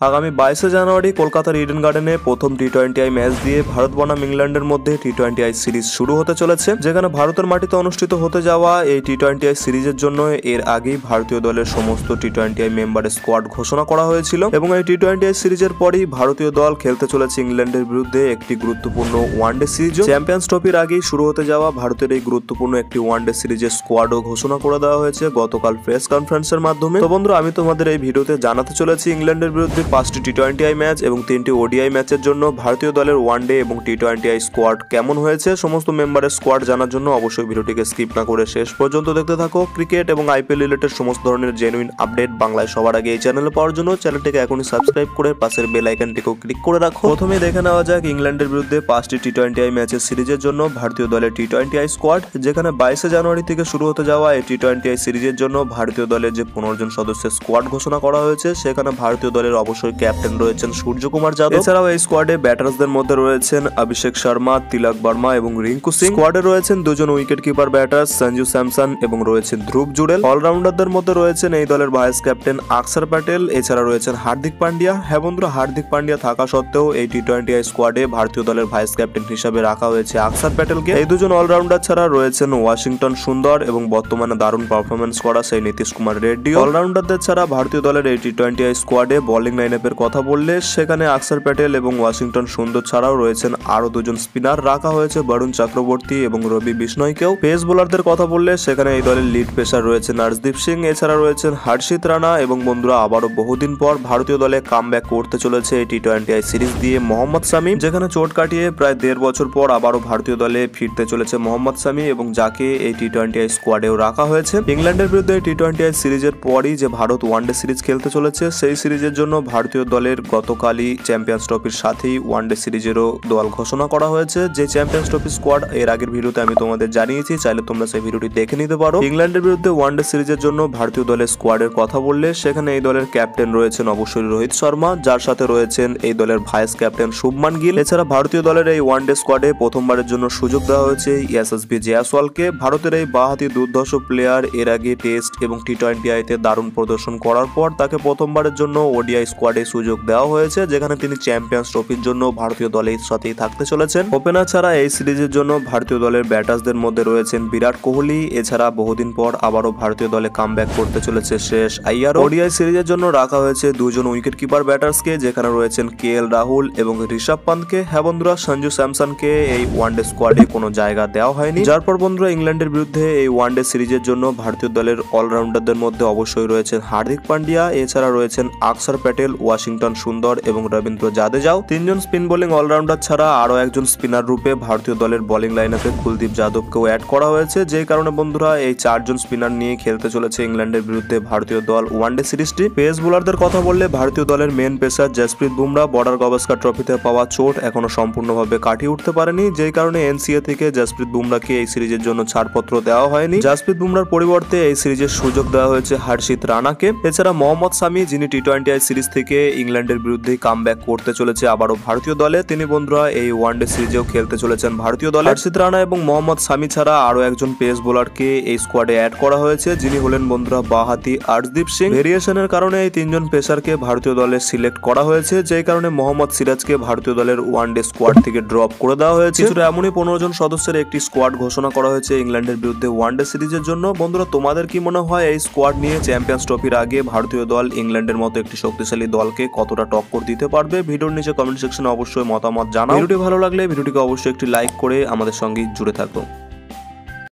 আগামী 22 জানুয়ারি কলকাতার ইডেন গার্ডেনে প্রথম টি-20 ম্যাচ দিয়ে ভারত বনাম ইংল্যান্ডের মধ্যে টি-20 সিরিজ শুরু হতে চলেছে, যেখানে ভারতের মাটিতে অনুষ্ঠিত হতে যাওয়া এই টি-20 সিরিজের জন্য এর আগেই ভারতীয় দলের সমস্ত টি-20 মেম্বারের স্কোয়াড ঘোষণা করা হয়েছিল এবং এই টি-20 সিরিজের পরই ভারতীয় দল খেলতে চলেছে ইংল্যান্ডের বিরুদ্ধে একটি গুরুত্বপূর্ণ ওয়ানডে সিরিজ। চ্যাম্পিয়ন্স ট্রফির আগেই শুরু হতে যাওয়া ভারতের এই গুরুত্বপূর্ণ একটি ওয়ানডে সিরিজের স্কোয়াডও ঘোষণা করে দেওয়া হয়েছে গতকাল প্রেস কনফারেন্সের মাধ্যমে। তো বন্ধুরা, আমি তোমাদের এই ভিডিওতে জানাতে চলেছি ইংল্যান্ডের বিরুদ্ধে 5টি টি-20 ম্যাচ এবং 3টি ওডিআই ম্যাচের জন্য ভারতীয় দলের ওয়ানডে এবং টি-20 স্কোয়াড কেমন হয়েছে। সমস্ত মেম্বারের স্কোয়াড জানার জন্য অবশ্যই ভিডিওটিকে স্কিপ না করে শেষ পর্যন্ত দেখতে থাকো। ক্রিকেট এবং আইপিএল রিলেটেড সমস্ত ধরনের জেনুইন আপডেট বাংলায় সবার আগে এই চ্যানেলে পাওয়ার জন্য চ্যানেলটিকে এখনই সাবস্ক্রাইব করে পাশের বেল আইকনটিকেও ক্লিক করে রাখো। প্রথমে দেখে নেওয়া যাক ইংল্যান্ডের বিরুদ্ধে 5টি টি-20 ম্যাচের সিরিজের জন্য ভারতীয় দলের টি-20 স্কোয়াড, যেখানে 22 জানুয়ারি থেকে শুরু হতে যাওয়া এই টি-20 সিরিজের জন্য ভারতীয় দলের যে 15 জন সদস্যের স্কোয়াড ঘোষণা করা হয়েছে, সেখানে ভারতীয় দলের অবশ্যই ক্যাপ্টেন রয়েছেন সূর্যকুমার যাদব। এছাড়াও এই স্কোয়াডে ব্যাটার্সদের মধ্যে রয়েছেন অভিষেক শর্মা, তিলক বর্মা এবং রিঙ্কু সিং। স্কোয়াডে রয়েছেন দুজন wicket keeper batter Sanju Samson এবং রয়েছেন ধ্রুব জুড়েল। অলরাউন্ডারদের মধ্যে রয়েছেন এই দলের ভাইস ক্যাপ্টেন আকসার প্যাটেল, এছাড়া রয়েছেন হার্দিক পান্ডিয়া। হ্যাঁ বন্ধুরা, হার্দিক পান্ডিয়া থাকা সত্ত্বেও এই টি-20 স্কোয়াডে ভারতীয় দলের ভাইস ক্যাপ্টেন হিসেবে রাখা হয়েছে আকসার প্যাটেলকে। এই দুজন অলরাউন্ডার ছাড়া রয়েছেন ওয়াশিংটন সুন্দর এবং বর্তমানে দারুণ পারফরমেন্স করা সেই নীতিশ কুমার রেড্ডি। অলরাউন্ডারদের ছাড়া ভারতীয় দলের এই টি-20 স্কোয়াডে বোলিং লাইনআপের কথা বললে সেখানে আকসার প্যাটেল এবং ওয়াশিংটন সুন্দর ছাড়াও রয়েছেন আরো দুজন স্পিনার রাখা হয়েছে বরুণ চক্রবর্তী এবং রবি বিষ্ণয়কেও। পেস বোলারদের কথা বললে সেখানে এই দলের লিড পেসার রয়েছেন আর্শদীপ সিং, এছাড়া রয়েছেন হর্ষিত রানা এবং বন্ধুরা আবারও বহুদিন পর ভারতীয় দলে কামব্যাক করতে চলেছে এই টি-20 সিরিজ দিয়ে মোহাম্মদ শামি, যেখানে চোট কাটিয়ে প্রায় 1.5 বছর পর আবারও ভারতীয় দলে ফিরতে চলেছে মোহাম্মদ শামি এবং যাকে এই টি-20 স্কোয়াডেও রাখা হয়েছে। ইংল্যান্ডের বিরুদ্ধে টি-20 সিরিজের পরই যে ভারত ওয়ানডে সিরিজ খেলতে চলেছে, সেই সিরিজের জন্য ভারতীয় দলের গতকালই চ্যাম্পিয়ন্স ট্রফির সাথেই ওয়ানডে সিরিজেরও দল ঘোষণা করা হয়েছে। যে চ্যাম্পিয়ন্স ট্রফি স্কোয়াড এর আগের ভিডিওতে আমি তোমাদের জানিয়েছি, চাইলে তোমরা সেই ভিডিওটি দেখে নিতে পারো। ইংল্যান্ডের বিরুদ্ধে ওয়ানডে সিরিজের জন্য ভারতীয় দলের স্কোয়াডের কথা বললে সেখানে এই দলের ক্যাপ্টেন রয়েছেন অবশ্যই রোহিত শর্মা, যার সাথে রয়েছেন এই দলের ভাইস ক্যাপ্টেন শুভমান গিল। এছাড়া ভারতীয় দলের এই ওয়ানডে স্কোয়াডে প্রথমবারের জন্য সুযোগ দেওয়া হয়েছে এসএসবি জয়সওয়ালকে। ভারতের এই বাঁহাতি দুর্ধর্ষ প্লেয়ার এর আগে টেস্ট এবং টি-20 দারুণ প্রদর্শন করার পর তাকে প্রথমবারের জন্য ওডিআই স্কোয়াডে সুযোগ দেওয়া হয়েছে, যেখানে তিনি চ্যাম্পিয়ন্স ট্রফির জন্য ভারতীয় দলের সাথেই থাকতে চলেছেন। ওপেনার ছাড়া এই সিরিজের জন্য ভারতীয় দলের ব্যাটার্সদের মধ্যে রয়েছেন বিরাট কোহলি, এছাড়া বহুদিন পর আবারও ভারতীয় দলে কামব্যাক করতে চলেছে শ্রেয়স আইয়ার। ওডিআই সিরিজের জন্য রাখা হয়েছে দুজন উইকেট কিপার ব্যাটার্সকে, যেখানে রয়েছেন কেএল রাহুল এবং ঋষভ পান্তকে। হ্যাঁ বন্ধুরা, সঞ্জু স্যামসনকে এই ওয়ানডে স্কোয়াডে কোনো জায়গা দেওয়া হয়নি, যার পর বন্ধুরা ইংল্যান্ডের বিরুদ্ধে এই ওয়ানডে সিরিজের জন্য ভারতীয় দলের অলরাউন্ডারদের মধ্যে অবশ্যই রয়েছেন হার্দিক পান্ডিয়া, এছাড়া রয়েছেন আকসার প্যাটেল, ওয়াশিংটন সুন্দর এবং রবীন্দ্র জাদেজাও। 3 জন স্পিন বোলিং অলরাউন্ডার ছাড়া আরো একজন স্পিনার রূপে ভারতীয় দলের বোলিং লাইনআপে কুলদীপ যাদবকেও অ্যাড করা হয়েছে, যেই কারণে বন্ধুরা এই 4 জন স্পিনার নিয়ে খেলতে চলেছে ইংল্যান্ডের বিরুদ্ধে ভারতীয় দল ওয়ানডে সিরিজটি। পেস বোলারদের কথা বললে ভারতীয় দলের main pacer Jasprit Bumrah Border Gavaskar ট্রফিতে পাওয়া চোট এখনো সম্পূর্ণভাবে কাটিয়ে উঠতে পারেনি, যেই কারণে এনসিএ থেকে জসপ্রীত বুমরাকে এই সিরিজের জন্য ছাড়পত্র দেওয়া হয়নি। জসপ্রীত বুমরার পরিবর্তে এই সিরিজের সুযোগ দেওয়া হয়েছে হর্ষিত রানাকে। এছাড়া মোহাম্মদ শামি, যিনি টি-20 সিরিজ থেকে ইংল্যান্ডের বিরুদ্ধে কামব্যাক করতে চলেছে আবারও ভারতীয় দলে, তিনি বন্ধুরা এই ওয়ানডে সিরিজেও খেলতে চলেছেন ভারতীয় দলে। হর্ষিত রানা এবং মোহাম্মদ শামি ছাড়া আরো একজন পেস বোলারকে এই স্কোয়াডে অ্যাড করা হয়েছে, যিনি হলেন বন্ধুরা বাঁহাতি আর্শদীপ সিং। ভেরিয়েশনের কারণে এই 3 জন পেসারকে ভারতীয় দলে সিলেক্ট করা হয়েছে, যেই কারণে মোহাম্মদ সিরাজকে ভারতীয় দলের ওয়ানডে স্কোয়াড থেকে ড্রপ করে দেওয়া হয়েছে। কিছুটা এমনই 15 জন সদস্যের একটি স্কোয়াড ঘোষণা করা হয়েছে ইংল্যান্ডের বিরুদ্ধে ওয়ানডে সিরিজের জন্য। বন্ধুরা, তোমাদের কি মনে হয় এই স্কোয়াড নিয়ে চ্যাম্পিয়ন্স ট্রফির আগে ভারতীয় দল ইংল্যান্ডের মতো একটি শক্তিশালী দলকে কতটা টক্কর দিতে পারবে? ভিডিওর নিচে কমেন্ট সেকশনে অবশ্যই মতামত জানাও। ভিডিওটি ভালো লাগলে ভিডিওটিকে অবশ্যই একটি লাইক করে আমাদের সঙ্গে জুড়ে থাকো।